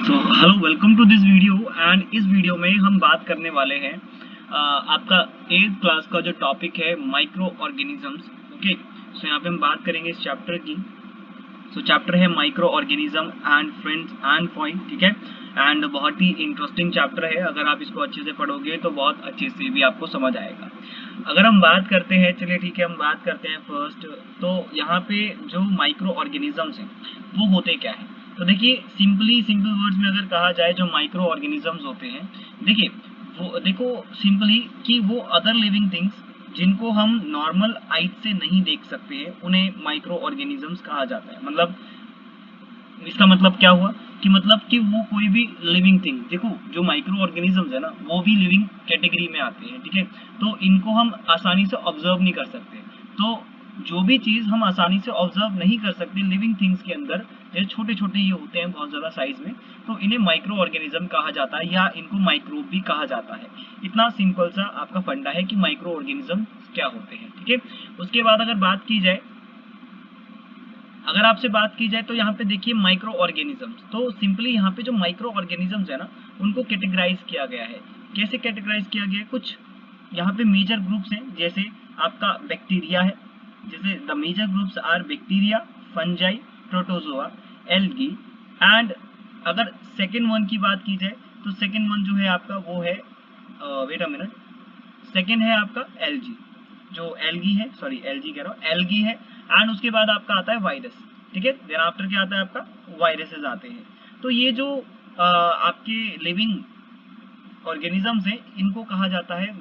So hello, welcome to this video. And इस video में हम बात करने वाले हैं आपका 8th क्लास का जो टॉपिक है माइक्रो ऑर्गेनिजम्स। ओके, सो यहाँ पे हम बात करेंगे इस चैप्टर की। सो चैप्टर है micro organism and friends and foehn, ठीक है। एंड बहुत ही इंटरेस्टिंग चैप्टर है, अगर आप इसको अच्छे से पढ़ोगे तो बहुत अच्छे से भी आपको समझ आएगा। अगर हम बात करते हैं, चलिए ठीक है, हम बात करते हैं फर्स्ट। तो यहाँ पे जो माइक्रो ऑर्गेनिजम्स हैं वो होते क्या है, तो देखिए सिंपल वर्ड्स में अगर कहा जाए जो माइक्रो ऑर्गेनिजम्स होते हैं, देखिए वो देखो सिंपली कि वो अदर लिविंग थिंग्स जिनको हम नॉर्मल आइज से नहीं देख सकते हैं उन्हें माइक्रो ऑर्गेनिजम्स कहा जाता है। मतलब इसका मतलब क्या हुआ कि मतलब कि वो कोई भी लिविंग थिंग, देखो जो माइक्रो ऑर्गेनिजम्स है ना वो भी लिविंग कैटेगरी में आते हैं, ठीक है। तो इनको हम आसानी से ऑब्जर्व नहीं कर सकते। तो जो भी चीज हम आसानी से ऑब्जर्व नहीं कर सकते लिविंग थिंग्स के अंदर, जैसे छोटे छोटे ये होते हैं बहुत ज्यादा साइज में, तो इन्हें माइक्रो ऑर्गेनिज्म कहा जाता है या इनको माइक्रोब भी कहा जाता है। इतना सिंपल सा आपका फंडा है कि माइक्रो ऑर्गेनिज्म क्या होते हैं, ठीक है। उसके बाद अगर बात की जाए, अगर आपसे बात की जाए तो यहाँ पे देखिए माइक्रो ऑर्गेनिजम्स, तो सिंपली यहाँ पे जो माइक्रो ऑर्गेनिजम्स है ना उनको कैटेगराइज किया गया है। कैसे कैटेगराइज किया गया है, कुछ यहाँ पे मेजर ग्रुप्स हैं, जैसे आपका बैक्टीरिया है। जैसे the major groups are bacteria, fungi, protozoa, algae. And अगर सेकेंड वन की बात की जाए तो सेकेंड वन जो है आपका वो है, वेट अ मिनट, सेकेंड है आपका एलजी, जो एलगी है, सॉरी एलजी कह रहा हूँ, एलगी है। एंड उसके बाद आपका आता है वायरस, ठीक है। देन आफ्टर क्या आता है आपका, वायरसेस आते हैं। तो ये जो आपके लिविंग ऑर्गेनिजम्स हैं इनको कहा जाता है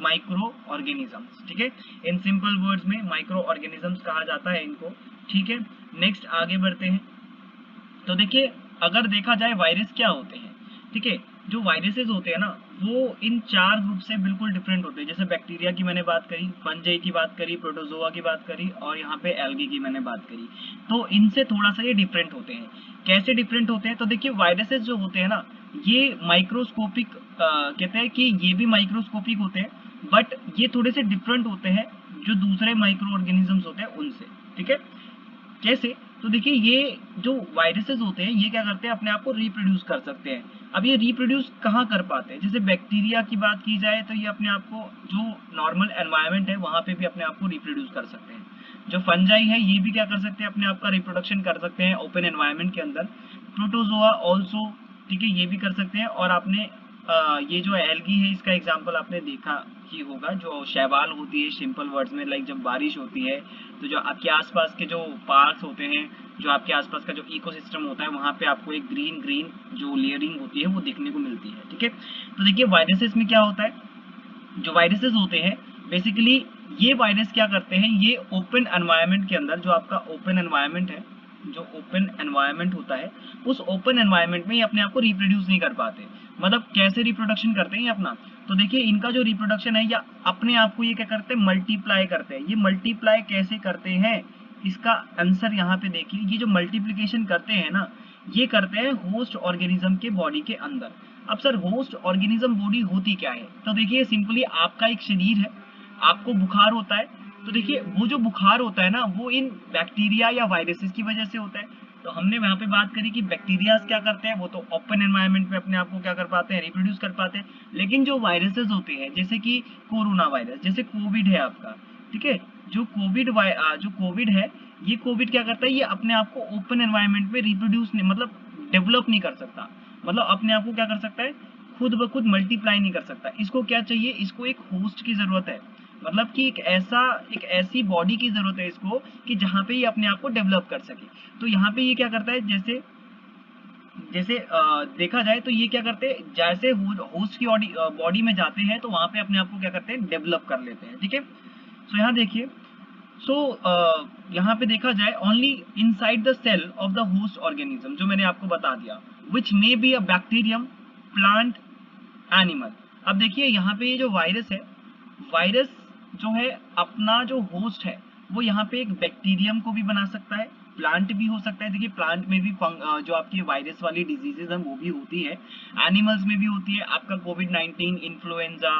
माइक्रो ऑर्गेनिजम्स, ठीक है। इन सिंपल वर्ड्स में माइक्रो ऑर्गेनिजम्स कहा जाता है इनको, ठीक है। नेक्स्ट आगे बढ़ते हैं। तो देखिए अगर देखा जाए वायरस क्या होते हैं, ठीक है। जो वायरसेस होते हैं ना वो इन चार ग्रुप से बिल्कुल डिफरेंट होते हैं। जैसे बैक्टीरिया की मैंने बात करी, फंजाई की बात करी, प्रोटोजोआ की बात करी और यहाँ पे एल्गी की मैंने बात करी। तो इनसे थोड़ा सा ये डिफरेंट होते हैं। कैसे डिफरेंट होते हैं, तो देखिए वायरसेस जो होते हैं ना ये माइक्रोस्कोपिक, कहते हैं कि ये भी माइक्रोस्कोपिक होते हैं, बट ये थोड़े से डिफरेंट होते हैं जो दूसरे माइक्रो ऑर्गेनिजम्स होते हैं उनसे, ठीक है। कैसे, तो देखिए ये जो वायरसेस होते हैं ये क्या करते हैं, अपने आप को रिप्रोड्यूस कर सकते हैं। अब ये रिप्रोड्यूस कहाँ कर पाते हैं, जैसे बैक्टीरिया की बात की जाए तो ये अपने आप को जो नॉर्मल एनवायरनमेंट है वहां पे भी अपने आप को रिप्रोड्यूस कर सकते हैं। जो फंजाई है ये भी क्या कर सकते हैं, अपने आप का रिप्रोडक्शन कर सकते हैं ओपन एनवायरनमेंट के अंदर। प्रोटोजोआ ऑल्सो, ठीक है, ये भी कर सकते हैं। और आपने ये जो एल्गी है इसका एग्जांपल आपने देखा ही होगा, जो शैवाल होती है सिंपल वर्ड्स में, लाइक जब बारिश होती है तो जो आपके आसपास के जो पार्क्स होते हैं, जो आपके आसपास का जो इकोसिस्टम होता है वहाँ पे आपको एक ग्रीन ग्रीन जो लेयरिंग होती है वो देखने को मिलती है, ठीक है। तो देखिए वायरसेस में क्या होता है, जो वायरसेस होते हैं बेसिकली ये वायरस क्या करते हैं, ये ओपन एनवायरनमेंट के अंदर, जो आपका ओपन एनवायरनमेंट है, जो ओपन एनवायरनमेंट होता है उस ओपन एनवायरनमेंट में ये अपने आप को रिप्रोड्यूस नहीं कर पाते। मतलब कैसे रिप्रोडक्शन करते हैं ये अपना, तो देखिए इनका जो रिप्रोडक्शन है या अपने आप को ये क्या करते हैं, मल्टीप्लाई करते हैं। ये मल्टीप्लाई कैसे करते हैं, इसका आंसर यहाँ पे देखिए, ये जो मल्टीप्लिकेशन करते हैं ना ये करते हैं होस्ट ऑर्गेनिज्म के बॉडी के अंदर। अब सर होस्ट ऑर्गेनिज्म बॉडी होती क्या है, तो देखिए सिंपली आपका एक शरीर है, आपको बुखार होता है, तो देखिए वो जो बुखार होता है ना वो इन बैक्टीरिया या वायरसेस की वजह से होता है। तो हमने वहां पे बात करी कि बैक्टीरिया क्या करते हैं, वो तो ओपन एनवायरनमेंट में अपने आप को क्या कर पाते हैं, रिप्रोड्यूस कर पाते हैं। लेकिन जो वायरसेस होते हैं जैसे कि कोरोना वायरस, जैसे कोविड है आपका, ठीक है, जो कोविड है, ये कोविड क्या करता है, ये अपने आप को ओपन एनवायरनमेंट में रिप्रोड्यूस नहीं, मतलब डेवलप नहीं कर सकता। मतलब अपने आप को क्या कर सकता है, खुद ब खुद मल्टीप्लाई नहीं कर सकता। इसको क्या चाहिए, इसको एक होस्ट की जरूरत है। मतलब कि एक ऐसी बॉडी की जरूरत है इसको कि जहां पे ये अपने आप को डेवलप कर सके। तो यहाँ पे ये क्या करता है, जैसे जैसे देखा जाए तो ये क्या करते हैं, जैसे होस्ट की बॉडी में जाते हैं तो वहां पे अपने आप को क्या करते हैं, डेवलप कर लेते हैं, ठीक है। सो यहाँ देखिए, सो यहाँ पे देखा जाए only inside the cell of the host organism, जो मैंने आपको बता दिया, which may be a bacterium, plant, animal. अब देखिए यहाँ पे ये जो वायरस है, वायरस जो है अपना जो होस्ट है वो यहाँ पे एक बैक्टीरियम को भी बना सकता है, प्लांट भी हो सकता है। देखिए प्लांट में भी जो आपकी वायरस वाली डिजीजेज हैं वो भी होती है, एनिमल्स में भी होती है। आपका कोविड 19, इन्फ्लुएंजा,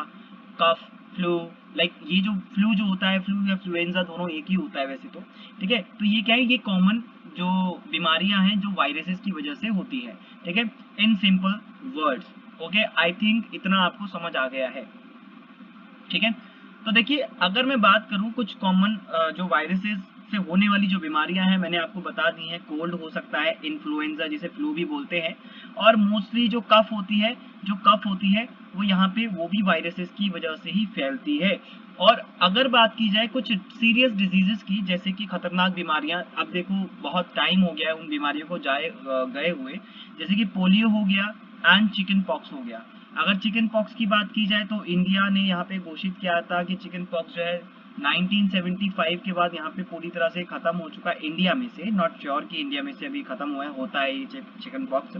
कफ, फ्लू, लाइक ये जो फ्लू जो होता है, फ्लू या फ्लुएंजा दोनों एक ही होता है वैसे तो, ठीक है। तो ये क्या है, ये कॉमन जो बीमारियां हैं जो वायरसेस की वजह से होती है, ठीक है, in simple words. Okay, I think इतना आपको समझ आ गया है, ठीक है। तो देखिए, अगर मैं बात करूं कुछ कॉमन जो वायरसेस से होने वाली जो बीमारियां हैं मैंने आपको बता दी हैं। कोल्ड हो सकता है, इन्फ्लुएंजा जिसे फ्लू भी बोलते हैं, और मोस्टली जो कफ होती है वो यहाँ पे वो भी वायरसेस की वजह से ही फैलती है। और अगर बात की जाए कुछ सीरियस डिजीजेस की, जैसे कि खतरनाक बीमारियां, अब देखो बहुत टाइम हो गया है उन बीमारियों को गए हुए, जैसे कि पोलियो हो गया एंड चिकन पॉक्स हो गया। अगर चिकन पॉक्स की बात की जाए तो इंडिया ने यहाँ पे घोषित किया था कि चिकन पॉक्स जो है 1975 के बाद यहाँ पे पूरी तरह से खत्म हो चुका है इंडिया में से। नॉट श्योर कि इंडिया में से अभी खत्म हुआ है, होता है ये चिकन पॉक्स।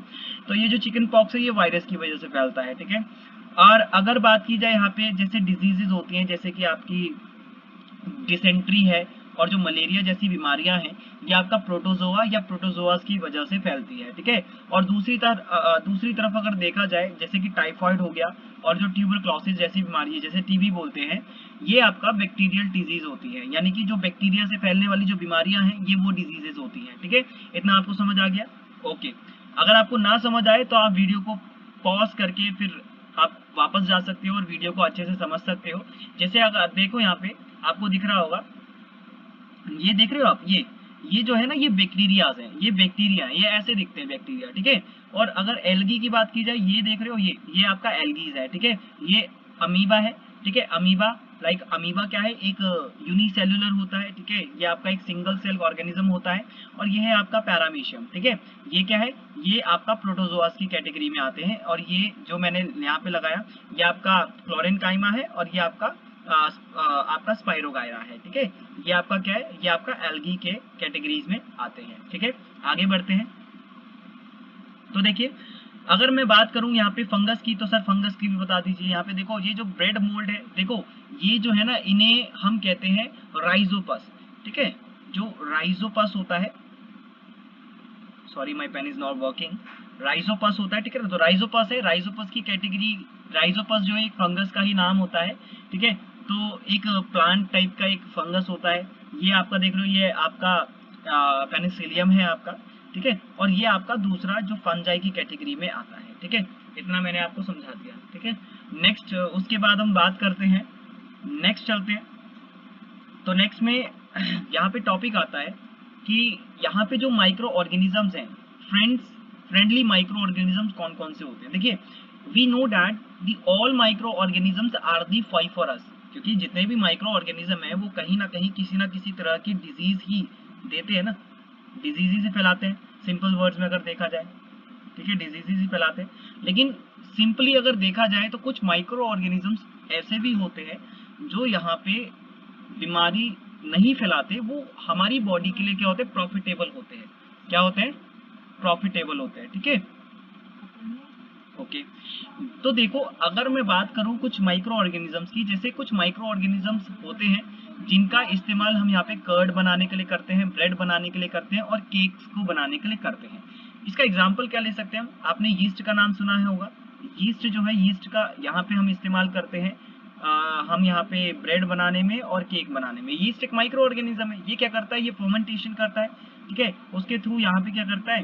तो ये जो चिकन पॉक्स है ये वायरस की वजह से फैलता है, ठीक है। और अगर बात की जाए यहाँ पे जैसे डिजीजेज होती हैं, जैसे कि आपकी डिसेंट्री है और जो मलेरिया जैसी बीमारियां हैं, ये आपका प्रोटोजोआ या प्रोटोजोआस की वजह से फैलती है, ठीक है। और दूसरी तरफ अगर देखा जाए, जैसे कि टाइफाइड हो गया और जो ट्यूबरक्लोसिस जैसी बीमारी है, जैसे टीबी बोलते हैं, ये आपका बैक्टीरियल डिजीज होती है, यानी कि जो बैक्टीरिया से फैलने वाली जो बीमारियां हैं ये वो डिजीजेज होती हैं, ठीक है। इतना आपको समझ आ गया? ओके। अगर आपको ना समझ आए तो आप वीडियो को पॉज करके फिर आप वापस जा सकते हो और वीडियो को अच्छे से समझ सकते हो। जैसे अगर देखो यहाँ पे आपको दिख रहा होगा, ये देख रहे हो आप, ये जो है ना ये बैक्टीरियाज हैं, ये बैक्टीरिया हैं, ये ऐसे दिखते हैं बैक्टीरिया, ठीक है। और अगर एल्गी की बात की जाए, ये देख रहे हो, ये आपका एल्गीज है, ठीक है। ये अमीबा है, ठीक है। अमीबा अमीबा क्या है, एक यूनिसेल्युलर होता है, ठीक है। ये आपका एक सिंगल सेल ऑर्गेनिज्म होता है। और ये है आपका पैरामीशियम, ठीक है। ये क्या है, ये आपका प्रोटोजोआस की कैटेगरी में आते हैं। और ये जो मैंने यहाँ पे लगाया, ये आपका फ्लोरेनकाइमा है और ये आपका स्पाइरोगायरा है, ठीक है। ये आपका क्या है, ये आपका एल्गी के कैटेगरीज में आते हैं, ठीक है। आगे बढ़ते हैं। तो देखिए, अगर मैं बात करूं यहाँ पे फंगस की, तो सर फंगस की भी बता दीजिए। यहाँ पे देखो, ये जो ब्रेड मोल्ड है, देखो ये जो है ना, इन्हें हम कहते हैं राइजोपस, ठीक है। जो राइजोपस होता है, sorry my pen is not working, rhizopus होता है, ठीक है। तो राइजोपस है, राइजोपस की कैटेगरी, राइजोपस जो है एक फंगस का ही नाम होता है, ठीक है। तो एक प्लांट टाइप का एक फंगस होता है। ये आपका देख लो, ये आपका पेनिसिलियम है आपका, ठीक है। और ये आपका दूसरा जो फंजाई की कैटेगरी में आता है, ठीक है। इतना मैंने आपको समझा दिया, ठीक है। नेक्स्ट, उसके बाद हम बात करते हैं, नेक्स्ट चलते हैं। तो नेक्स्ट में यहाँ पे टॉपिक आता है कि यहाँ पे जो माइक्रो ऑर्गेनिजम्स हैं, फ्रेंडली माइक्रो ऑर्गेनिजम्स कौन कौन से होते हैं। देखिए, we know that the all micro organisms are the fifers, क्योंकि जितने भी माइक्रो ऑर्गेनिज्म हैं वो कहीं ना कहीं किसी ना किसी तरह की डिजीज ही देते हैं ना, डिजीज ही से फैलाते हैं, सिंपल वर्ड्स में अगर देखा जाए, ठीक है, डिजीज ही फैलाते हैं। लेकिन सिंपली अगर देखा जाए तो कुछ माइक्रो ऑर्गेनिजम्स ऐसे भी होते हैं जो यहाँ पे बीमारी नहीं फैलाते, वो हमारी बॉडी के लिए क्या होते हैं, प्रॉफिटेबल होते हैं। क्या होते हैं, प्रॉफिटेबल होते हैं, ठीक है। ओके। तो देखो, अगर मैं बात करूं कुछ माइक्रो ऑर्गेनिजम्स की, जैसे कुछ माइक्रो ऑर्गेनिजम्स होते हैं जिनका इस्तेमाल हम यहाँ पे कर्ड बनाने के लिए करते हैं, ब्रेड बनाने के लिए करते हैं और केक्स को बनाने के लिए करते हैं। इसका एग्जाम्पल क्या ले सकते हैं हम, आपने यीस्ट का नाम सुना है होगा। यीस्ट जो है, यीस्ट का यहाँ पे हम इस्तेमाल करते हैं हम यहाँ पे ब्रेड बनाने में और केक बनाने में। यीस्ट एक माइक्रो ऑर्गेनिज्म है। ये क्या करता है, ये फर्मेंटेशन करता है, ठीक है। उसके थ्रू यहाँ पे क्या करता है,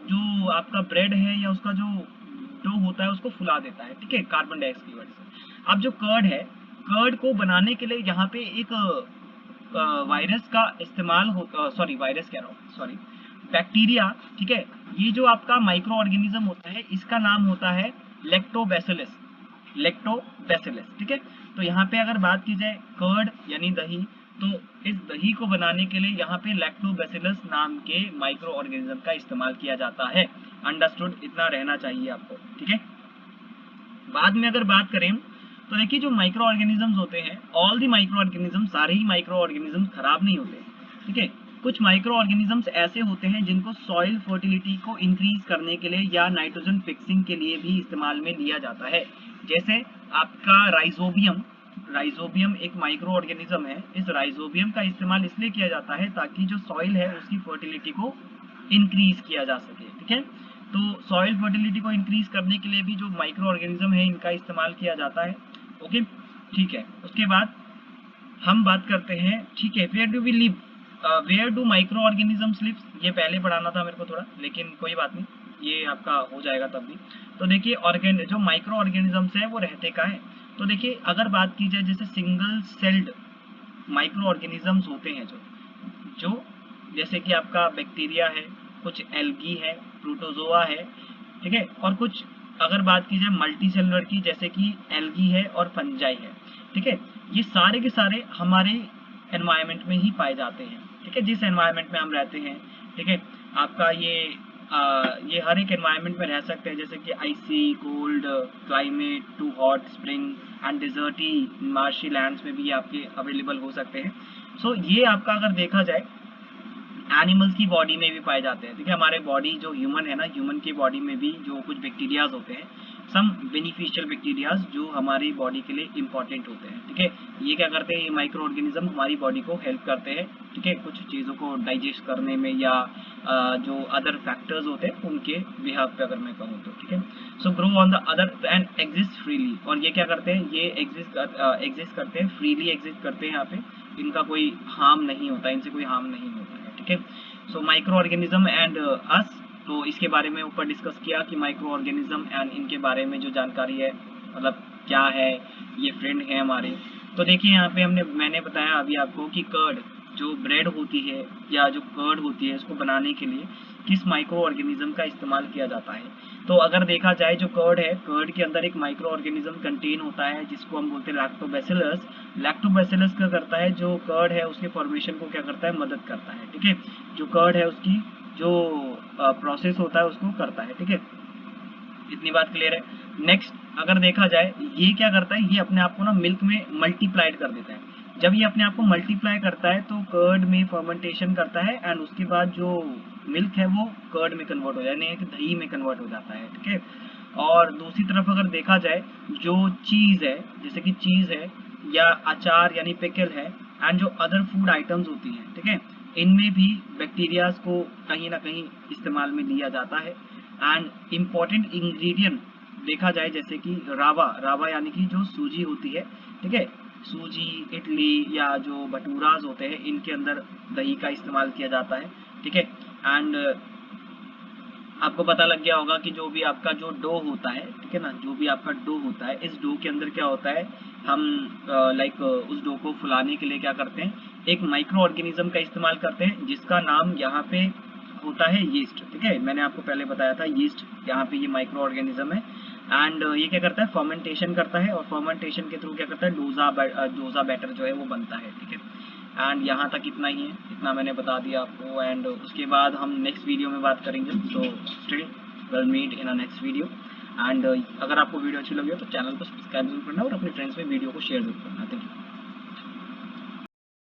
जो आपका ब्रेड है या उसका जो डो होता है उसको फुला देता है, ठीक है, कार्बन डाइऑक्साइड की वजह से। अब जो कर्ड है, कर्ड को बनाने के लिए यहाँ पे एक वायरस का इस्तेमाल होता, सॉरी वायरस कह रहा हूँ, सॉरी बैक्टीरिया, ठीक है। ये जो आपका माइक्रो ऑर्गेनिज्म होता है इसका नाम होता है लैक्टोबैसिलस, लैक्टोबैसिलस, ठीक है। तो यहाँ पे अगर बात की जाए कर्ड यानी दही, तो इस दही को बनाने के लिए यहाँ पे लैक्टोबैसिलस नाम के माइक्रो ऑर्गेनिज्म का इस्तेमाल किया जाता है। अंडरस्टूड, इतना रहना चाहिए आपको, ठीक है। बाद में अगर बात करें तो देखिए, जो माइक्रो ऑर्गेनिजम्स होते हैं, ऑल दी माइक्रो ऑर्गेनिज्म, सारे ही माइक्रो ऑर्गेनिज्म खराब नहीं होते, ठीक है। कुछ माइक्रो ऑर्गेनिजम्स ऐसे होते हैं जिनको सॉइल फर्टिलिटी को इंक्रीज करने के लिए या नाइट्रोजन फिक्सिंग के लिए भी इस्तेमाल में लिया जाता है। जैसे आपका राइजोबियम, राइजोबियम एक माइक्रो ऑर्गेनिज्म है। इस राइजोबियम का इस्तेमाल इसलिए किया जाता है ताकि जो सॉइल है उसकी फर्टिलिटी को इंक्रीज किया जा सके, ठीक है। तो सॉइल फर्टिलिटी को इंक्रीज करने के लिए भी जो माइक्रो ऑर्गेनिज्म है इनका इस्तेमाल किया जाता है। ओके, ठीक है। उसके बाद हम बात करते हैं, ठीक है, where do we live, where do micro organisms lives, ये पहले पढ़ाना था मेरे को थोड़ा, लेकिन कोई बात नहीं, ये आपका हो जाएगा तब भी। तो देखिए जो माइक्रो ऑर्गेनिजम्स है वो रहते कहाँ हैं। तो देखिए अगर बात की जाए जैसे सिंगल सेल्ड माइक्रो ऑर्गेनिजम्स होते हैं जो जैसे कि आपका बैक्टीरिया है, कुछ एल्गी है, प्रोटोजोआ है, ठीक है, और कुछ अगर बात की जाए मल्टी सेलुलर की जैसे कि एल्गी है और फंजाई है, ठीक है, ये सारे के सारे हमारे एनवायरनमेंट में ही पाए जाते हैं, ठीक है, जिस एनवायरनमेंट में हम रहते हैं, ठीक है, आपका ये हर एक एनवायरनमेंट में रह सकते हैं, जैसे कि icy cold climate to hot spring and deserty marshy lands में भी आपके अवेलेबल हो सकते हैं। सो ये आपका अगर देखा जाए एनिमल्स की बॉडी में भी पाए जाते हैं, ठीक है, हमारे बॉडी जो ह्यूमन है ना, ह्यूमन की बॉडी में भी जो कुछ बैक्टीरियाज होते हैं, सम बेनिफिशियल बैक्टीरियाज जो हमारी बॉडी के लिए इंपॉर्टेंट होते हैं, ठीक है, ये क्या करते हैं, ये माइक्रो ऑर्गेनिज्म हमारी बॉडी को हेल्प करते हैं, ठीक है, कुछ चीज़ों को डाइजेस्ट करने में या जो अदर फैक्टर्स होते हैं उनके बिहाफ पे अगर मैं कहूँ तो, ठीक है। So grow on the other and exist freely, और ये क्या करते हैं, ये एग्जिस्ट करते हैं, फ्रीली एग्जिस्ट करते हैं यहाँ पे, इनका कोई हार्म नहीं होता, इनसे कोई हार्म नहीं होता है, ठीक है। सो माइक्रो ऑर्गेनिज्म एंड अस, तो इसके बारे में ऊपर डिस्कस किया कि माइक्रो ऑर्गेनिज्म एंड इनके बारे में जो जानकारी है, मतलब क्या है, ये फ्रेंड है हमारे। तो देखिए यहाँ पे मैंने बताया अभी आपको कि कर्ड जो ब्रेड होती है या जो कर्ड होती है इसको बनाने के लिए किस माइक्रो ऑर्गेनिज्म का इस्तेमाल किया जाता है। तो अगर देखा जाए जो कर्ड है, कर्ड के अंदर एक माइक्रो ऑर्गेनिज्म कंटेन होता है जिसको हम बोलते हैं लैक्टोबैसिलस। लैक्टोबैसिलस क्या करता है, जो कर्ड है उसके फॉर्मेशन को क्या करता है, मदद करता है, ठीक है, जो कर्ड है उसकी जो प्रोसेस होता है उसको करता है, ठीक है, इतनी बात क्लियर है। नेक्स्ट अगर देखा जाए ये क्या करता है, ये अपने आप को ना मिल्क में मल्टीप्लाइड कर देता है। जब ये अपने आप को मल्टीप्लाई करता है तो कर्ड में फर्मेंटेशन करता है एंड उसके बाद जो मिल्क है वो कर्ड में कन्वर्ट हो जाए, यानी कि दही में कन्वर्ट हो जाता है, ठीक है। और दूसरी तरफ अगर देखा जाए जो चीज़ है, जैसे कि चीज़ है या अचार यानी पिकल है एंड जो अदर फूड आइटम्स होती हैं, ठीक है, इनमें भी बैक्टीरियाज को कहीं ना कहीं इस्तेमाल में लिया जाता है। एंड इम्पॉर्टेंट इंग्रेडिएंट देखा जाए जैसे कि रावा, रावा यानी कि जो सूजी होती है, ठीक है, सूजी, इडली या जो भटूराज होते हैं इनके अंदर दही का इस्तेमाल किया जाता है, ठीक है। एंड आपको पता लग गया होगा कि जो भी आपका जो डो होता है, ठीक है ना, जो भी आपका डो होता है, इस डो के अंदर क्या होता है, हम उस डो को फुलाने के लिए क्या करते हैं, एक माइक्रो ऑर्गेनिज्म का इस्तेमाल करते हैं जिसका नाम यहाँ पे होता है यीस्ट, ठीक है, मैंने आपको पहले बताया था यीस्ट, यहाँ पे ये माइक्रो ऑर्गेनिज्म है। एंड ये क्या करता है, फर्मेंटेशन करता है, और फर्मेंटेशन के थ्रू क्या करता है, डोजा बैटर जो है वो बनता है, ठीक है। एंड यहाँ तक इतना ही है, इतना मैंने बता दिया आपको, एंड उसके बाद हम नेक्स्ट वीडियो में बात करेंगे। So still we'll meet in a next video. And अगर आपको वीडियो अच्छी लगी हो तो चैनल को सब्सक्राइब जरूर करना और अपने फ्रेंड्स में वीडियो को शेयर जरूर करना। Thank you.